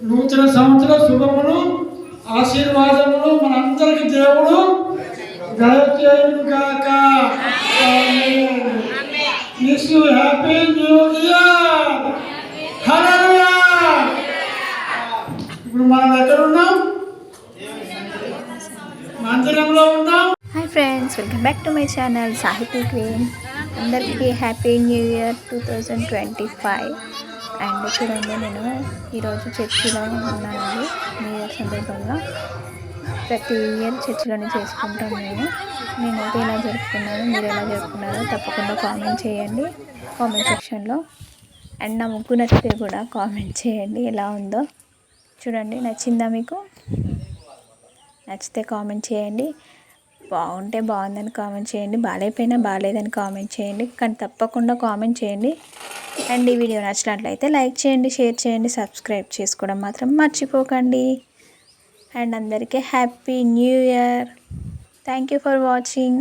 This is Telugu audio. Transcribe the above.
నూతన సంవత్సర శుభములు ఆశీర్వాదములు మనందరికి దేవుడు దయచేయుగాక. Wish you happy new year. Hallelujah. ఇప్పుడు మనం ఎక్కడ ఉన్నాం? మందిరంలో ఉన్నాం. Hi friends, welcome back to my channel Sahithi queen. అందరికీ హ్యాపీ న్యూ ఇయర్ 2025. అండ్ చూడండి, నేను ఈరోజు చర్చిలో ఉన్నానండి. న్యూ ఇయర్ సందర్భంగా ప్రతి ఇయర్ చర్చిలోనే చేసుకుంటాం నేనైతే ఎలా జరుపుకున్నాను, మీరు ఎలా జరుపుకున్నారో తప్పకుండా కామెంట్ చేయండి కామెంట్ సెక్షన్లో. అండ్ నా ముగ్గు నచ్చితే కూడా కామెంట్ చేయండి ఎలా ఉందో. చూడండి, నచ్చిందా మీకు? నచ్చితే కామెంట్ చేయండి. బాగుంటే బాగుందని కామెంట్ చేయండి, బాగాలేకపోయినా బాగాలేదని కామెంట్ చేయండి, కానీ తప్పకుండా కామెంట్ చేయండి. అండ్ ఈ వీడియో నచ్చినట్లయితే లైక్ చేయండి, షేర్ చేయండి, సబ్స్క్రైబ్ చేసుకోవడం మాత్రం మర్చిపోకండి. అండ్ అందరికీ happy new year. Thank you for watching.